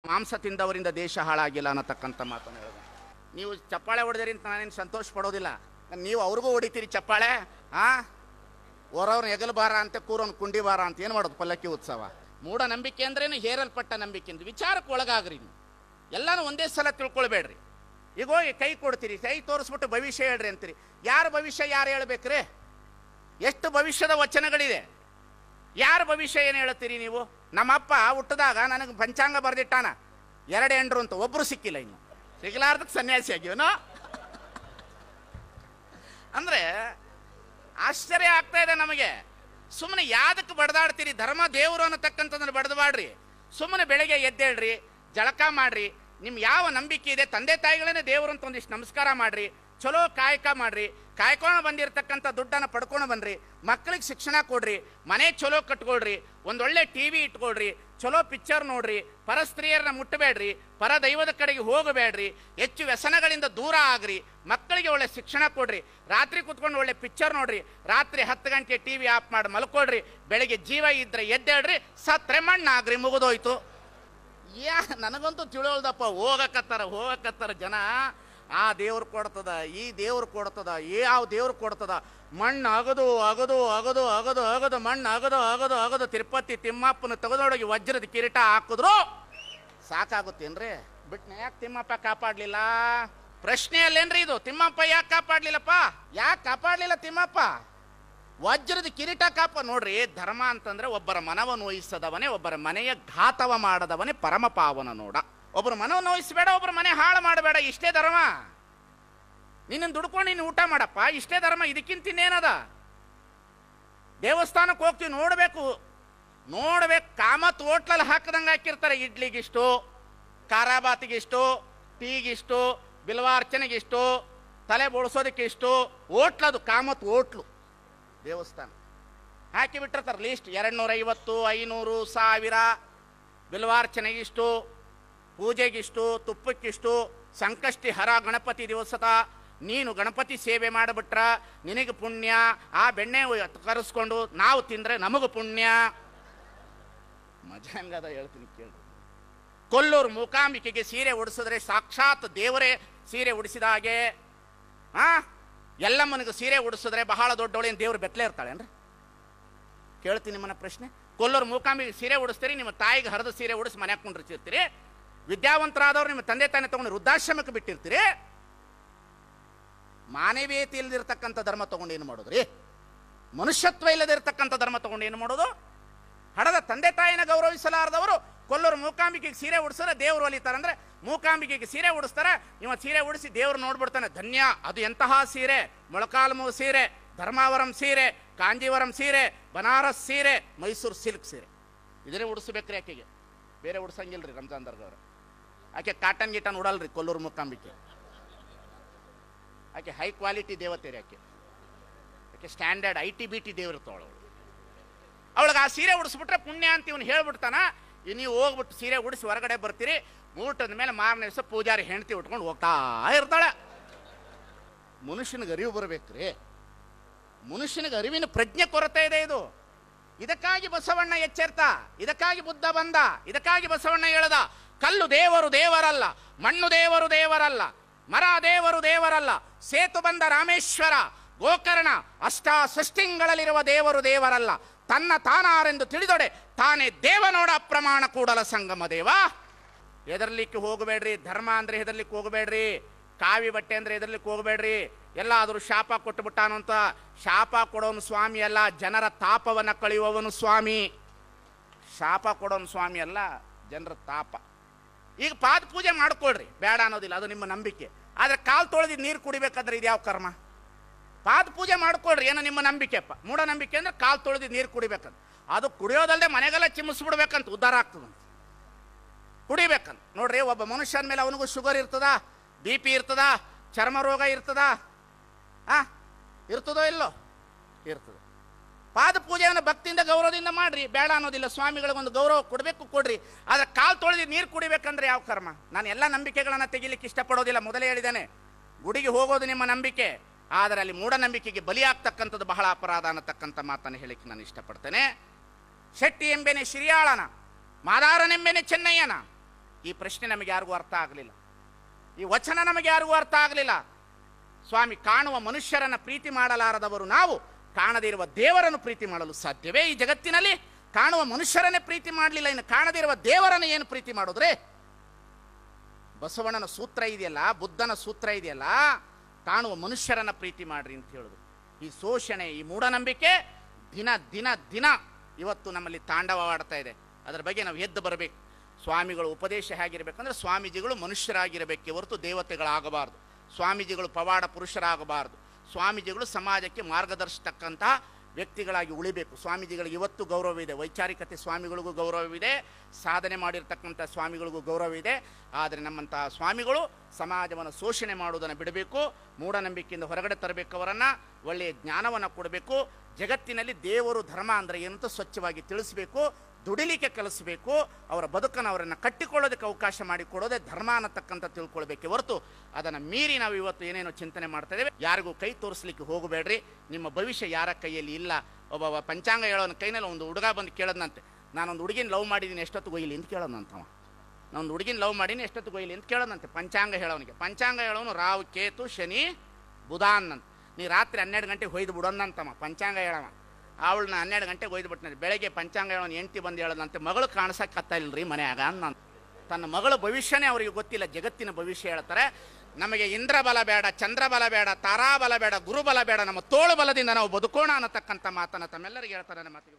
ಮಾಂಸ ತಿಂದವರಿಂದ ದೇಶ ಹಾಳಾಗಿಲ್ಲ ಅನ್ನತಕ್ಕಂಥ ಮಾತನ್ನು ಹೇಳಿದೆ. ನೀವು ಚಪ್ಪಾಳೆ ಹೊಡೆದಿರಿ ಅಂತ ನಾನೇನು ಸಂತೋಷ ಪಡೋದಿಲ್ಲ. ನೀವು ಅವ್ರಿಗೂ ಹೊಡಿತೀರಿ ಚಪ್ಪಾಳೆ. ಹೊರವ್ರನ್ನ ಹೆಗಲು ಬಾರ ಅಂತ ಕೂರೋನ್ ಕುಂಡಿ ಬಾರ ಅಂತ ಏನು ಮಾಡೋದು ಪಲ್ಲಕ್ಕಿ ಉತ್ಸವ. ಮೂಢನಂಬಿಕೆ ಅಂದ್ರೇನು ಹೇರಲ್ಪಟ್ಟ ನಂಬಿಕೆ ಅಂತ ವಿಚಾರಕ್ಕೆ ಒಳಗಾಗ್ರಿ. ನೀವು ಎಲ್ಲನೂ ಒಂದೇ ಸಲ ತಿಳ್ಕೊಳ್ಬೇಡ್ರಿ. ಈಗ ಹೋಗಿ ಕೈ ಕೊಡ್ತೀರಿ, ಕೈ ತೋರಿಸ್ಬಿಟ್ಟು ಭವಿಷ್ಯ ಹೇಳ್ರಿ ಅಂತೀರಿ. ಯಾರ ಭವಿಷ್ಯ ಯಾರು ಹೇಳ್ಬೇಕ್ರಿ? ಎಷ್ಟು ಭವಿಷ್ಯದ ವಚನಗಳಿದೆ, ಯಾರ ಭವಿಷ್ಯ ಏನು ಹೇಳ್ತೀರಿ ನೀವು? ನಮ್ಮಪ್ಪ ಹುಟ್ಟಿದಾಗ ನನಗೆ ಪಂಚಾಂಗ ಬರೆದಿಟ್ಟಾನ 2 ಹೆಂಡ್ರು ಅಂತ, ಒಬ್ರು ಸಿಕ್ಕಿಲ್ಲ, ಇನ್ನು ಸಿಗಲಾರ್ದಕ್ಕೆ ಸನ್ಯಾಸಿ ಆಗಿವನು. ಅಂದ್ರೆ ಆಶ್ಚರ್ಯ ಆಗ್ತಾ ಇದೆ ನಮಗೆ. ಸುಮ್ಮನೆ ಯಾದಕ್ಕೆ ಬಡ್ದಾಡ್ತೀರಿ? ಧರ್ಮ ದೇವರು ಅನ್ನತಕ್ಕಂಥದ್ದನ್ನು ಬಡ್ದಬಾಡ್ರಿ. ಸುಮ್ಮನೆ ಬೆಳಗ್ಗೆ ಎದ್ದೇಳ್ರಿ, ಜಳಕ ಮಾಡ್ರಿ, ನಿಮ್ ಯಾವ ನಂಬಿಕೆ ಇದೆ ತಂದೆ ತಾಯಿಗಳನ್ನೇ ದೇವರು ಅಂತ ಒಂದಿಷ್ಟು ನಮಸ್ಕಾರ ಮಾಡ್ರಿ, ಚಲೋ ಕಾಯಕ ಮಾಡ್ರಿ, ಕಾಯ್ಕೊಂಡು ಬಂದಿರತಕ್ಕಂಥ ದುಡ್ಡನ್ನು ಪಡ್ಕೊಂಡು ಬನ್ರಿ, ಮಕ್ಕಳಿಗೆ ಶಿಕ್ಷಣ ಕೊಡ್ರಿ, ಮನೆ ಚಲೋ ಕಟ್ಕೊಳ್ರಿ, ಒಂದೊಳ್ಳೆ ಟಿವಿ ಇಟ್ಕೊಳ್ರಿ, ಚಲೋ ಪಿಕ್ಚರ್ ನೋಡ್ರಿ, ಪರ ಸ್ತ್ರೀಯರನ್ನ ಮುಟ್ಟಬೇಡ್ರಿ, ಪರ ದೈವದ ಕಡೆಗೆ ಹೋಗಬೇಡ್ರಿ, ಹೆಚ್ಚು ವ್ಯಸನಗಳಿಂದ ದೂರ ಆಗ್ರಿ, ಮಕ್ಕಳಿಗೆ ಒಳ್ಳೆ ಶಿಕ್ಷಣ ಕೊಡ್ರಿ, ರಾತ್ರಿ ಕೂತ್ಕೊಂಡು ಒಳ್ಳೆ ಪಿಕ್ಚರ್ ನೋಡ್ರಿ, ರಾತ್ರಿ 10 ಗಂಟೆ ಟಿವಿ ಆಫ್ ಮಾಡಿ ಮಲ್ಕೊಳ್ರಿ, ಬೆಳಗ್ಗೆ ಜೀವ ಇದ್ರೆ ಎದ್ದೇಳ್ರಿ, ಸತ್ರೆ ಮಣ್ಣಾಗ್ರಿ, ಮುಗಿದೋಯ್ತು. ನನಗಂತೂ ತಿಳಿಯೋಲ್ದಪ್ಪ. ಹೋಗಕತ್ತಾರ ಜನ. ಆ ದೇವ್ರು ಕೊಡ್ತದ, ಈ ದೇವ್ರು ಕೊಡ್ತದ, ಯಾವ ದೇವ್ರು ಕೊಡ್ತದ, ಮಣ್ಣು ಅಗದು ಅಗದು ಅಗದು ಅಗದು ಅಗದು ಮಣ್ಣು ಅಗದು ಅಗದು ಅಗದು ತಿರುಪತಿ ತಿಮ್ಮಪ್ಪನ ತೆಗೆದೊಳಗೆ ವಜ್ರದ ಕಿರೀಟ ಹಾಕಿದ್ರು ಸಾಕಾಗುತ್ತೇನ್ರಿ? ಬಿಟ್ನ ಯಾಕೆ ತಿಮ್ಮಪ್ಪ ಕಾಪಾಡ್ಲಿಲ್ಲ? ಪ್ರಶ್ನೆಯಲ್ಲೇನ್ರಿ ಇದು? ತಿಮ್ಮಪ್ಪ ಯಾಕೆ ಕಾಪಾಡ್ಲಿಲ್ಲಪ್ಪ? ಯಾಕೆ ಕಾಪಾಡ್ಲಿಲ್ಲ ತಿಮ್ಮಪ್ಪ? ವಜ್ರದ ಕಿರೀಟ ನೋಡ್ರಿ, ಧರ್ಮ ಅಂತಂದ್ರೆ ಒಬ್ಬರ ಮನವ ನೋಯಿಸದವನೇ, ಒಬ್ಬರ ಮನೆಯ ಘಾತವ ಮಾಡದವನೇ ಪರಮ ಪಾವನ ನೋಡ. ಒಬ್ಬರ ಮನವ ನೋಯಿಸಬೇಡ, ಒಬ್ಬರ ಮನೆ ಹಾಳು ಮಾಡಬೇಡ, ಇಷ್ಟೇ ಧರ್ಮ. ನಿನ್ನ ದುಡ್ಕೊಂಡು ನೀನು ಊಟ ಮಾಡಪ್ಪ, ಇಷ್ಟೇ ಧರ್ಮ. ಇದಕ್ಕಿಂತ ಇನ್ನೇನದ? ದೇವಸ್ಥಾನಕ್ಕೆ ಹೋಗ್ತೀವಿ, ನೋಡ್ಬೇಕು, ಕಾಮತ್ ಹೋಟ್ಲಲ್ಲಿ ಹಾಕದಂಗೆ ಹಾಕಿರ್ತಾರೆ. ಇಡ್ಲಿಗಿಷ್ಟು, ಖಾರಾಬಾತಿಗಿಷ್ಟು, ಟೀಗಿಷ್ಟು, ಬಿಲ್ವಾರ್ಚನೆಗಿಷ್ಟು, ತಲೆ ಬೋಳ್ಸೋದಕ್ಕೆ ಇಷ್ಟು, ಹೋಟ್ಲದು ಕಾಮತ್ ಹೋಟ್ಲು ದೇವಸ್ಥಾನ ಹಾಕಿ ಬಿಟ್ಟಿರ್ತಾರೆ ಲೀಸ್ಟ್. 250, 500, 1000, ಬಿಲ್ವಾರ್ಚನೆಗಿಷ್ಟು, ಪೂಜೆಗಿಷ್ಟು, ತುಪ್ಪಕ್ಕಿಷ್ಟು, ಸಂಕಷ್ಟಿ ಹರ ಗಣಪತಿ ದಿವಸದ ನೀನು ಗಣಪತಿ ಸೇವೆ ಮಾಡಿಬಿಟ್ರ ನಿನಗೆ ಪುಣ್ಯ, ಆ ಬೆಣ್ಣೆ ಕರೆಸ್ಕೊಂಡು ನಾವು ತಿಂದ್ರೆ ನಮಗೂ ಪುಣ್ಯ. ಮಜಾ ಹೆಂಗದ ಹೇಳ್ತೀನಿ ಕೇಳ್ರಿ. ಕೊಲ್ಲೂರು ಮೂಕಾಂಬಿಕೆಗೆ ಸೀರೆ ಉಡಿಸಿದ್ರೆ ಸಾಕ್ಷಾತ್ ದೇವರೇ ಸೀರೆ ಉಡಿಸಿದ ಹಾಗೆ. ಎಲ್ಲಮ್ಮನಿಗೆ ಸೀರೆ ಉಡಿಸಿದ್ರೆ ಬಹಳ ದೊಡ್ಡವಳೇನು ದೇವ್ರು ಬೆತ್ತಲೆ ಇರ್ತಾಳೇನ್ರಿ? ಕೇಳ್ತೀನಿ ನಿಮ್ಮನ್ನ ಪ್ರಶ್ನೆ. ಕೊಲ್ಲೂರು ಮೂಕಾಂಬಿಗೆ ಸೀರೆ ಉಡಿಸ್ತೀರಿ, ನಿಮ್ಮ ತಾಯಿಗೆ ಹರಿದ ಸೀರೆ ಉಡಿಸಿ ಮನ್ಯಾಗ ಕುಂಡಿರ್ತಿರ್ತೀರಿ. ವಿದ್ಯಾವಂತರಾದವ್ರು ನಿಮ್ಮ ತಂದೆ ತಾನೇ ತಗೊಂಡು ವೃದ್ಧಾಶ್ರಮಕ್ಕೆ ಬಿಟ್ಟಿರ್ತೀರಿ. ಮಾನವೀಯತೆ ಇಲ್ಲದಿರ್ತಕ್ಕಂಥ ಧರ್ಮ ತಗೊಂಡು ಏನು ಮಾಡೋದ್ರಿ? ಮನುಷ್ಯತ್ವ ಇಲ್ಲದಿರ್ತಕ್ಕಂಥ ಧರ್ಮ ತಗೊಂಡು ಏನು ಮಾಡೋದು? ಹಡದ ತಂದೆ ತಾಯಿನ ಗೌರವಿಸಲಾರದವರು ಕೊಲ್ಲೂರು ಮೂಕಾಂಬಿಕೆಗೆ ಸೀರೆ ಉಡಿಸಿದ್ರೆ ದೇವ್ರು ಒಲಿತಾರಂದ್ರೆ, ಮೂಕಾಂಬಿಕೆಗೆ ಸೀರೆ ಉಡಿಸ್ತಾರೆ, ಇವ ಸೀರೆ ಉಡಿಸಿ ದೇವ್ರು ನೋಡ್ಬಿಡ್ತಾನೆ, ಧನ್ಯ, ಅದು ಎಂತಹ ಸೀರೆ, ಮೊಳಕಾಲ್ಮೂ ಸೀರೆ, ಧರ್ಮಾವರಂ ಸೀರೆ, ಕಾಂಜೀವರಂ ಸೀರೆ, ಬನಾರಸ್ ಸೀರೆ, ಮೈಸೂರು ಸಿಲ್ಕ್ ಸೀರೆ. ಇದನ್ನೇ ಉಡಿಸ್ಬೇಕ್ರಿ ಆಕೆಗೆ, ಬೇರೆ ಉಡ್ಸಂಗಿಲ್ರಿ. ರಂಜಾನ್ ದರ್ಗವ್ರು ಆಕೆ ಕಾಟನ್ ಗೀಟನ್ ಉಡಲ್ರಿ. ಕೊಲ್ಲೂರು ಮೂಕಾಂಬಿಕೆ ಆಕೆ ಹೈ ಕ್ವಾಲಿಟಿ ದೇವತೆ ರೀ. ಆಕೆ ಸ್ಟ್ಯಾಂಡರ್ಡ್ ITBT ದೇವ್ರತವಳು. ಅವಳಿಗೆ ಆ ಸೀರೆ ಉಡಿಸ್ಬಿಟ್ರೆ ಪುಣ್ಯ ಅಂತ ಇವನು ಹೇಳ್ಬಿಡ್ತಾನ. ನೀವು ಹೋಗ್ಬಿಟ್ಟು ಸೀರೆ ಉಡಿಸಿ ಹೊರಗಡೆ ಬರ್ತೀರಿ, ಊಟದ ಮೇಲೆ ಮಾರನೇ ದಿವಸ ಪೂಜಾರಿ ಹೆಂಡತಿ ಉಟ್ಕೊಂಡು ಹೋಗ್ತಾ ಇರ್ತಾಳೆ. ಮನುಷ್ಯನಿಗೆ ಅರಿವು ಬರ್ಬೇಕ್ರಿ. ಮನುಷ್ಯನಿಗೆ ಅರಿವಿನ ಪ್ರಜ್ಞೆ ಕೊರತೆ ಇದೆ. ಇದಕ್ಕಾಗಿ ಬಸವಣ್ಣ ಎಚ್ಚೆರ್ತ, ಇದಕ್ಕಾಗಿ ಬುದ್ಧ ಬಂದ, ಇದಕ್ಕಾಗಿ ಬಸವಣ್ಣ ಹೇಳ್ದ, ಕಲ್ಲು ದೇವರು ದೇವರಲ್ಲ, ಮಣ್ಣು ದೇವರು ದೇವರಲ್ಲ, ಮರ ದೇವರು ದೇವರಲ್ಲ, ಸೇತು ಬಂದ ರಾಮೇಶ್ವರ, ಗೋಕರ್ಣ, ಅಷ್ಟಾಷಷ್ಟಿಂಗಳಲ್ಲಿರುವ ದೇವರು ದೇವರಲ್ಲ, ತನ್ನ ತಾನಾರೆಂದು ತಿಳಿದೊಡೆ ತಾನೇ ದೇವನೋಡ ಅಪ್ರಮಾಣ ಕೂಡಲ ಸಂಗಮ ದೇವ. ಹೆದರ್ಲಿಕ್ಕೆ ಹೋಗಬೇಡ್ರಿ. ಧರ್ಮ ಅಂದ್ರೆ ಹೆದರ್ಲಿಕ್ಕೆ ಹೋಗಬೇಡ್ರಿ. ಕಾವಿ ಬಟ್ಟೆ ಅಂದ್ರೆ ಹೆದರ್ಲಿಕ್ಕೆ ಹೋಗಬೇಡ್ರಿ. ಎಲ್ಲಾದರೂ ಶಾಪ ಕೊಟ್ಟು ಬಿಟ್ಟಾನು ಅಂತ. ಶಾಪ ಕೊಡೋನು ಸ್ವಾಮಿ ಅಲ್ಲ, ಜನರ ತಾಪವನ್ನ ಕಳೆಯುವವನು ಸ್ವಾಮಿ. ಶಾಪ ಕೊಡೋನು ಸ್ವಾಮಿ ಅಲ್ಲ, ಜನರ ತಾಪ. ಈಗ ಪಾದ ಪೂಜೆ ಮಾಡ್ಕೊಳ್ರಿ, ಬೇಡ ಅನ್ನೋದಿಲ್ಲ, ಅದು ನಿಮ್ಮ ನಂಬಿಕೆ. ಆದ್ರೆ ಕಾಲು ತೊಳೆದಿದ್ದು ನೀರು ಕುಡಿಬೇಕಾದ್ರೆ ಇದು ಯಾವ ಕರ್ಮ? ಪಾದ ಪೂಜೆ ಮಾಡ್ಕೊಳ್ರಿ, ಏನೋ ನಿಮ್ಮ ನಂಬಿಕೆಪ್ಪ. ಮೂಢನಂಬಿಕೆ ಅಂದ್ರೆ ಕಾಲು ತೊಳೆದಿದ್ದು ನೀರು ಕುಡಿಬೇಕಂತ. ಅದು ಕುಡಿಯೋದಲ್ಲದೆ ಮನೆಗೆಲ್ಲ ಚಿಮ್ಮಿಸ್ಬಿಡ್ಬೇಕಂತ, ಉದ್ಧಾರ ಆಗ್ತದಂತ, ಕುಡಿಬೇಕಂತ. ನೋಡ್ರಿ, ಒಬ್ಬ ಮನುಷ್ಯನ ಮೇಲೆ ಅವನಿಗೂ ಶುಗರ್ ಇರ್ತದ, BP ಇರ್ತದ, ಚರ್ಮ ರೋಗ ಇರ್ತದ, ಇರ್ತದೋ ಇಲ್ಲೋ? ಇರ್ತದೆ. ಪಾದ ಪೂಜೆಯನ್ನು ಭಕ್ತಿಯಿಂದ ಗೌರವದಿಂದ ಮಾಡ್ರಿ, ಬೇಡ ಅನ್ನೋದಿಲ್ಲ. ಸ್ವಾಮಿಗಳಿಗೊಂದು ಗೌರವ ಕೊಡಬೇಕು, ಕೊಡ್ರಿ. ಆದ್ರೆ ಕಾಲು ತೊಳೆದು ನೀರು ಕುಡಿಬೇಕಂದ್ರೆ ಯಾವ ಕರ್ಮ? ನಾನು ಎಲ್ಲ ನಂಬಿಕೆಗಳನ್ನ ತೆಗಿಲಿಕ್ಕೆ ಇಷ್ಟಪಡೋದಿಲ್ಲ. ಮೊದಲೇ ಹೇಳಿದ್ದೇನೆ, ಗುಡಿಗೆ ಹೋಗೋದು ನಿಮ್ಮ ನಂಬಿಕೆ, ಆದರೆ ಅಲ್ಲಿ ಮೂಢನಂಬಿಕೆಗೆ ಬಲಿಯಾಗ್ತಕ್ಕಂಥದ್ದು ಬಹಳ ಅಪರಾಧ ಅನ್ನತಕ್ಕಂಥ ಮಾತನ್ನು ಹೇಳಿಕ್ಕೆ ನಾನು ಇಷ್ಟಪಡ್ತೇನೆ. ಶೆಟ್ಟಿ ಎಂಬೆನೆ ಶ್ರೀಯಾಳನ, ಮಾದಾರನೆಂಬೆನೆ ಚೆನ್ನಯ್ಯನ, ಈ ಪ್ರಶ್ನೆ ನಮಗೆ ಯಾರಿಗೂ ಅರ್ಥ ಆಗಲಿಲ್ಲ, ಈ ವಚನ ನಮಗೆ ಯಾರಿಗೂ ಅರ್ಥ ಆಗಲಿಲ್ಲ. ಸ್ವಾಮಿ, ಕಾಣುವ ಮನುಷ್ಯರನ್ನ ಪ್ರೀತಿ ಮಾಡಲಾರದವರು ನಾವು ಕಾಣದೇ ಇರುವ ದೇವರನ್ನು ಪ್ರೀತಿ ಮಾಡಲು ಸಾಧ್ಯವೇ? ಈ ಜಗತ್ತಿನಲ್ಲಿ ಕಾಣುವ ಮನುಷ್ಯರನ್ನೇ ಪ್ರೀತಿ ಮಾಡಲಿಲ್ಲ, ಇನ್ನು ಕಾಣದೇ ಇರುವ ದೇವರನ್ನು ಏನು ಪ್ರೀತಿ ಮಾಡೋದ್ರೆ? ಬಸವಣ್ಣನ ಸೂತ್ರ ಇದೆಯಲ್ಲ, ಬುದ್ಧನ ಸೂತ್ರ ಇದೆಯಲ್ಲ, ಕಾಣುವ ಮನುಷ್ಯರನ್ನ ಪ್ರೀತಿ ಮಾಡ್ರಿ ಅಂತ ಹೇಳುದು. ಈ ಶೋಷಣೆ, ಈ ಮೂಢನಂಬಿಕೆ ದಿನ ದಿನ ದಿನ ಇವತ್ತು ನಮ್ಮಲ್ಲಿ ತಾಂಡವವಾಡ್ತಾ ಇದೆ. ಅದರ ಬಗ್ಗೆ ನಾವು ಎದ್ದು ಬರಬೇಕು. ಸ್ವಾಮಿಗಳು ಉಪದೇಶ ಹೇಗಿರಬೇಕಂದ್ರೆ, ಸ್ವಾಮೀಜಿಗಳು ಮನುಷ್ಯರಾಗಿರಬೇಕೆ ಹೊರತು ದೇವತೆಗಳಾಗಬಾರ್ದು. ಸ್ವಾಮೀಜಿಗಳು ಪವಾಡ ಪುರುಷರಾಗಬಾರ್ದು. ಸ್ವಾಮೀಜಿಗಳು ಸಮಾಜಕ್ಕೆ ಮಾರ್ಗದರ್ಶತಕ್ಕಂತಹ ವ್ಯಕ್ತಿಗಳಾಗಿ ಉಳಿಬೇಕು. ಸ್ವಾಮೀಜಿಗಳಿಗೆ ಇವತ್ತು ಗೌರವವಿದೆ, ವೈಚಾರಿಕತೆ ಸ್ವಾಮಿಗಳಿಗೂ ಗೌರವವಿದೆ, ಸಾಧನೆ ಮಾಡಿರ್ತಕ್ಕಂಥ ಸ್ವಾಮಿಗಳಿಗೂ ಗೌರವವಿದೆ. ಆದರೆ ನಮ್ಮಂತಹ ಸ್ವಾಮಿಗಳು ಸಮಾಜವನ್ನು ಶೋಷಣೆ ಮಾಡುವುದನ್ನು ಬಿಡಬೇಕು, ಮೂಢನಂಬಿಕೆಯಿಂದ ಹೊರಗಡೆ ತರಬೇಕು, ಅವರನ್ನು ಒಳ್ಳೆಯ ಜ್ಞಾನವನ್ನು ಕೊಡಬೇಕು. ಜಗತ್ತಿನಲ್ಲಿ ದೇವರು ಧರ್ಮ ಅಂದರೆ ಏನಂತ ಸ್ವಚ್ಛವಾಗಿ ತಿಳಿಸಬೇಕು, ದುಡಿಲಿಕ್ಕೆ ಕಲಿಸಬೇಕು. ಅವರ ಬದುಕನ್ನು ಅವರನ್ನು ಕಟ್ಟಿಕೊಳ್ಳೋದಕ್ಕೆ ಅವಕಾಶ ಮಾಡಿಕೊಡೋದೇ ಧರ್ಮ ಅನ್ನತಕ್ಕಂಥ ತಿಳ್ಕೊಳ್ಬೇಕೆ ಹೊರತು ಅದನ್ನು ಮೀರಿ ನಾವು ಇವತ್ತು ಏನೇನೋ ಚಿಂತನೆ ಮಾಡ್ತಾ ಇದ್ದೇವೆ. ಯಾರಿಗೂ ಕೈ ತೋರಿಸ್ಲಿಕ್ಕೆ ಹೋಗಬೇಡ್ರಿ, ನಿಮ್ಮ ಭವಿಷ್ಯ ಯಾರ ಕೈಯಲ್ಲಿ ಇಲ್ಲ. ಒಬ್ಬ ಪಂಚಾಂಗ ಹೇಳೋನ ಕೈನಲ್ಲಿ ಒಂದು ಹುಡುಗ ಬಂದು ಕೇಳೋದಂತೆ, ನಾನೊಂದು ಹುಡುಗಿನ ಲವ್ ಮಾಡಿದ್ದೀನಿ ಎಷ್ಟೊತ್ತು ಗೊಯ್ಲಿ ಅಂತ ಕೇಳೋದಂತವ. ನಾನೊಂದು ಹುಡುಗಿನ ಲವ್ ಮಾಡೀನಿ ಎಷ್ಟೊತ್ತು ಗೊಯ್ಲಿ ಅಂತ ಕೇಳೋದಂತೆ ಪಂಚಾಂಗ ಹೇಳೋನಿಗೆ. ಪಂಚಾಂಗ ಹೇಳೋನು ರಾವ್ ಕೇತು ಶನಿ ಬುಧ ಅನ್ನಂತ. ನೀ ರಾತ್ರಿ 12 ಗಂಟೆಗೆ ಹೊಯ್ದು ಬಿಡೋದಂತವ ಪಂಚಾಂಗ ಹೇಳವ. ಅವಳನ್ನ 12 ಗಂಟೆಗೆ ಒಯ್ದು ಬಿಟ್ಟಿನ. ಬೆಳಗ್ಗೆ ಪಂಚಾಂಗ ಹೇಳೋನು ಹೆಂಡ್ತಿ ಬಂದು ಹೇಳೋದಂತೆ, ಮಗಳು ಕಾಣಿಸಕ್ಕತ್ತಿಲ್ರಿ ಮನೆಯಾಗ ಅನ್ನಂತ. ತನ್ನ ಮಗಳ ಭವಿಷ್ಯನೇ ಅವರಿಗೆ ಗೊತ್ತಿಲ್ಲ, ಜಗತ್ತಿನ ಭವಿಷ್ಯ ಹೇಳ್ತಾರೆ. ನಮಗೆ ಇಂದ್ರ ಬಲ ಬೇಡ, ಚಂದ್ರ ಬಲ ಬೇಡ, ತಾರಾಬಲ ಬೇಡ, ಗುರುಬಲ ಬೇಡ, ನಮ್ಮ ತೋಳು ಬಲದಿಂದ ನಾವು ಬದುಕೋಣ ಅನ್ನತಕ್ಕಂಥ ಮಾತನ್ನು ತಮ್ಮೆಲ್ಲರಿಗೆ ಹೇಳ್ತಾರೆ. ನಮ್ಮ ಮಾತಿಗೆ